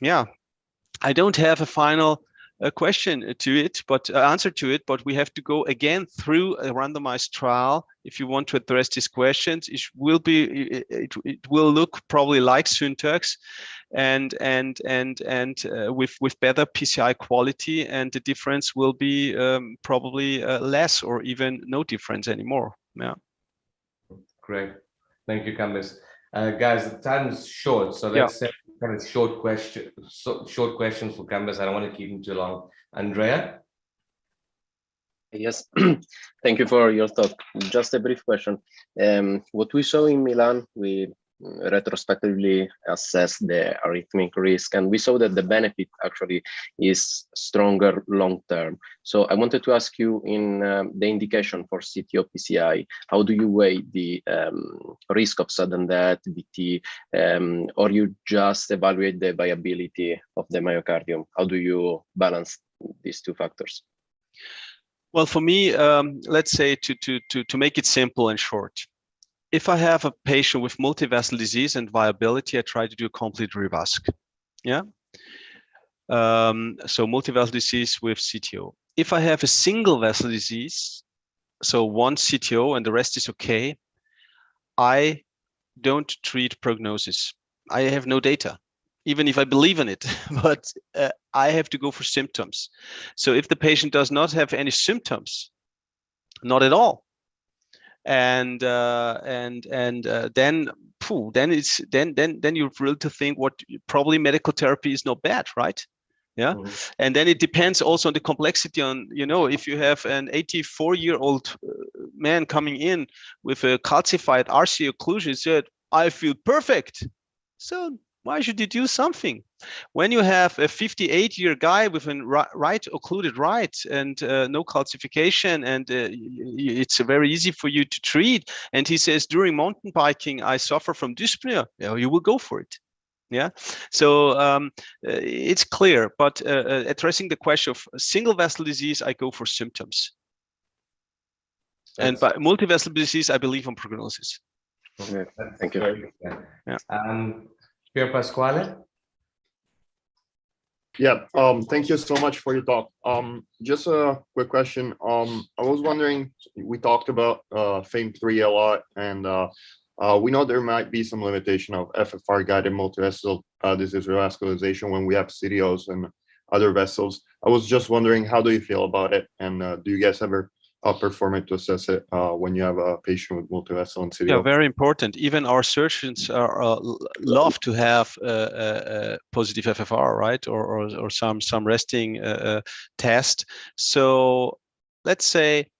Yeah, I don't have a final question to it, but answer to it. But we have to go again through a randomized trial if you want to address these questions. It will look probably like Syntax, and with better PCI quality, and the difference will be probably less or even no difference anymore. Yeah. Great. Thank you, Kambis. Guys, the time is short, so let's say kind of short questions for Kambis. I don't want to keep him too long. Andrea? Yes, thank you for your talk. Just a brief question. What we saw in Milan, we retrospectively assessed the arrhythmic risk, and we saw that the benefit actually is stronger long term. So I wanted to ask you, in the indication for CTO PCI, how do you weigh the risk of sudden death, VT, or you just evaluate the viability of the myocardium? How do you balance these two factors? Well, for me, let's say to make it simple and short, if I have a patient with multivessel disease and viability, I try to do a complete revasc. Yeah. So multivessel disease with CTO. If I have a single vessel disease, so one CTO and the rest is okay, I don't treat prognosis. I have no data, even if I believe in it, but I have to go for symptoms. So if the patient does not have any symptoms, not at all, and then you really to think what probably medical therapy is not bad, right? Yeah. And then it depends also on the complexity on, if you have an 84-year-old man coming in with a calcified RC occlusion, said, I feel perfect. So why should you do something? When you have a 58-year guy with a right occluded right and no calcification, and it's very easy for you to treat, and he says, during mountain biking, I suffer from dyspnea, you will go for it. Yeah, so it's clear, but addressing the question of single vessel disease, I go for symptoms. And by multivessel disease, I believe on prognosis. Okay, thank you. Yeah. Pier Pasquale? Yeah, thank you so much for your talk. Just a quick question. I was wondering, we talked about FAME3 a lot, and we know there might be some limitation of FFR-guided multivessel disease revascularization when we have CTOs and other vessels. I was just wondering, how do you feel about it? And do you guys ever perform it to assess it when you have a patient with multivessel and CTO? Yeah, very important. Even our surgeons are love to have a positive FFR, right, or some resting test. So let's say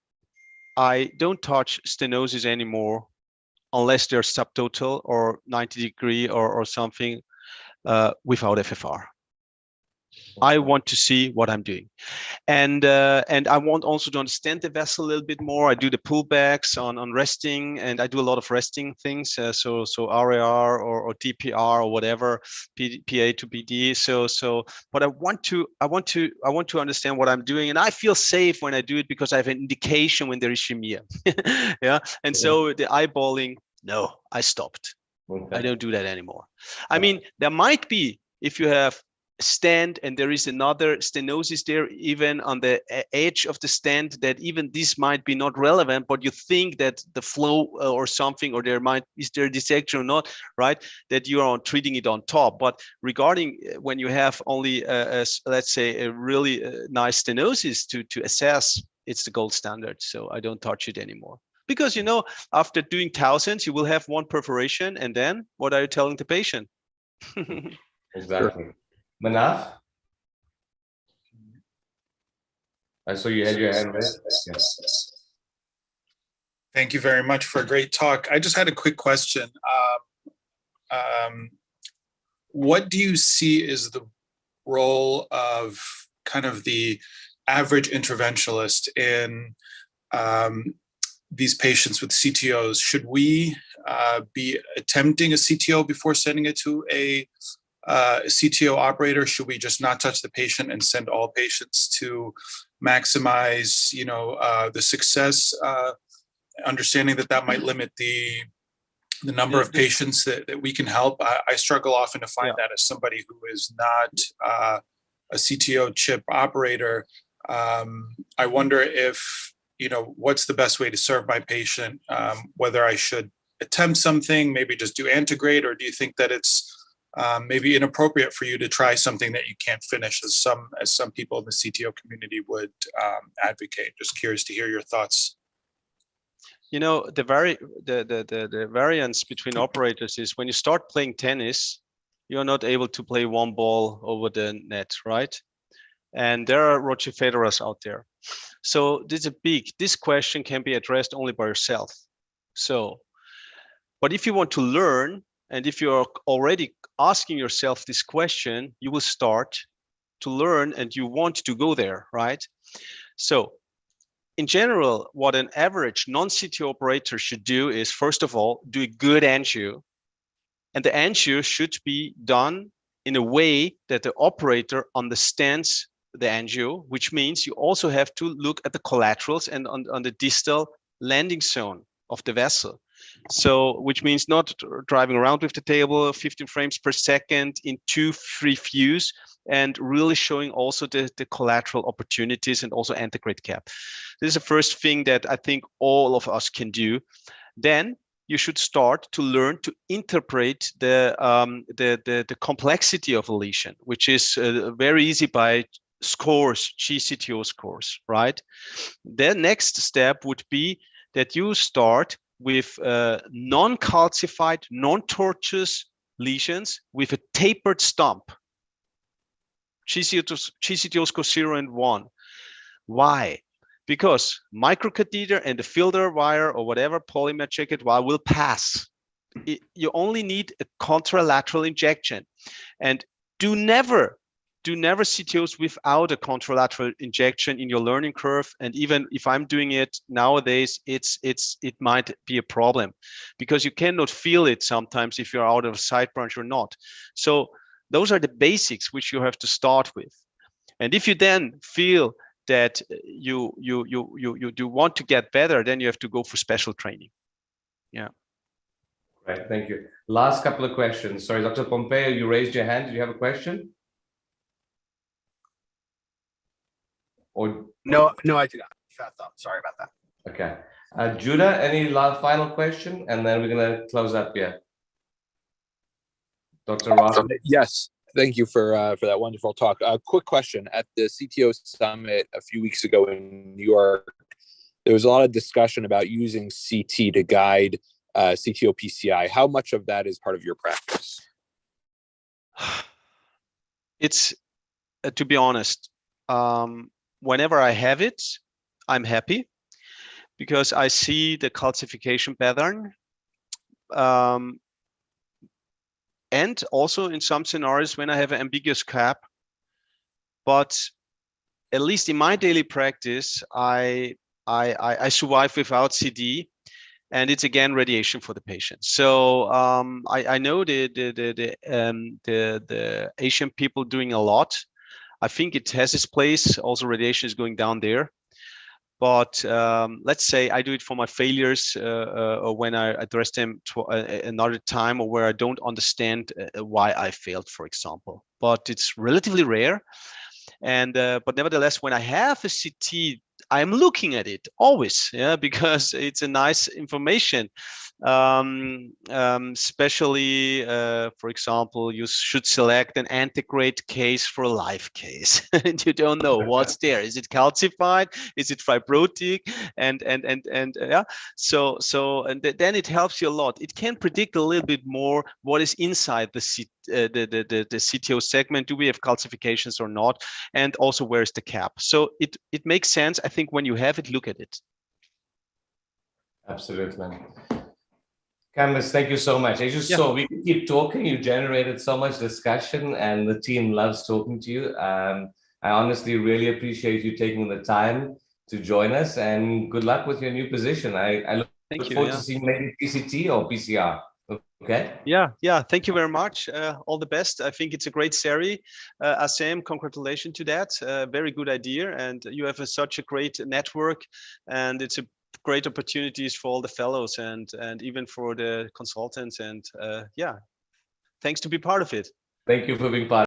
I don't touch stenosis anymore unless they're subtotal or 90-degree or something without FFR. I want to see what I'm doing, and I want also to understand the vessel a little bit more. I do the pullbacks on resting, and I do a lot of resting things. So RAR or DPR or whatever, PA to BD. But I want to understand what I'm doing, and I feel safe when I do it because I have an indication when there is ischemia. Yeah, and so the eyeballing, no, I stopped. I don't do that anymore. I mean, there might be, if you have stand and there is another stenosis there, even on the edge of the stand, that even this might be not relevant, but you think that the flow or something, or is there dissection or not, right, that you are treating it on top. But regarding when you have only let's say a really nice stenosis to assess, it's the gold standard. So I don't touch it anymore, because, you know, after doing thousands, you will have one perforation, and then what are you telling the patient? Exactly. Manav? I saw you had your hand raised. Yes. Thank you very much for a great talk. I just had a quick question. What do you see is the role of kind of the average interventionalist in these patients with CTOs? Should we be attempting a CTO before sending it to a CTO operator? Should we just not touch the patient and send all patients to maximize, you know, the success, understanding that might limit the number of patients that we can help? I struggle often to find that as somebody who is not a CTO chip operator. I wonder if, you know, what's the best way to serve my patient, whether I should attempt something, maybe just do antegrade, or do you think that it's maybe inappropriate for you to try something that you can't finish, as some people in the CTO community would advocate? Just curious to hear your thoughts. You know, the variance between operators is when you start playing tennis, you're not able to play one ball over the net, right? And there are Roger Federers out there. So this question can be addressed only by yourself. So, but if you want to learn, and if you're already asking yourself this question, you will start to learn and you want to go there, right? So in general, what an average non-CTO operator should do is, first of all, do a good angio. And the angio should be done in a way that the operator understands the angio, which means you also have to look at the collaterals and on the distal landing zone of the vessel. So, which means not driving around with the table 15 frames per second in 2-3 views, and really showing also the collateral opportunities and also antegrade cap. This is the first thing that I think all of us can do. Then you should start to learn to interpret the complexity of a lesion, which is very easy by scores, GCTO scores, right? The next step would be that you start with non-calcified, non-tortuous lesions with a tapered stump. GCTO score 0 and 1. Why? Because microcatheter and the filter wire or whatever polymer jacket wire will pass. You only need a contralateral injection, and do never CTOs without a contralateral injection in your learning curve. And even if I'm doing it nowadays, it might be a problem, because you cannot feel it sometimes if you're out of a side branch or not. So those are the basics which you have to start with. And if you then feel that you do want to get better, then you have to go for special training. Yeah. Right, thank you. Last couple of questions. Sorry, Dr. Pompeo, you raised your hand. Did you have a question? Or no, I do not. Sorry about that. Okay. Judah, any final question? And then we're going to close up here. Dr. Ross? Yes, thank you for that wonderful talk. Quick question. At the CTO summit a few weeks ago in New York, there was a lot of discussion about using CT to guide CTO PCI. How much of that is part of your practice? It's to be honest, whenever I have it, I'm happy because I see the calcification pattern. And also in some scenarios when I have an ambiguous cap, but at least in my daily practice, I survive without CD, and it's again radiation for the patient. So I know the Asian people doing a lot. I think it has its place. Also, radiation is going down there. But let's say I do it for my failures or when I address them another time, or where I don't understand why I failed, for example. But it's relatively rare. And but nevertheless, when I have a CT, I'm looking at it always, yeah, because it's a nice information. Especially, for example, you should select an antegrade case for a live case, and you don't know what's there. Is it calcified? Is it fibrotic? And yeah. So then it helps you a lot. It can predict a little bit more what is inside the CTO segment. Do we have calcifications or not? And also, where is the cap? So it makes sense. I think when you have it, look at it. Absolutely. Kambis, thank you so much. I just saw we could keep talking. You generated so much discussion, and the team loves talking to you. I honestly really appreciate you taking the time to join us, and good luck with your new position. I look forward to seeing maybe PCT or PCR. Okay. Yeah. Thank you very much. All the best. I think it's a great series. Assem, congratulations to that. Very good idea, and you have such a great network, and it's a great opportunities for all the fellows and even for the consultants. And yeah, thanks to be part of it. Thank you for being part.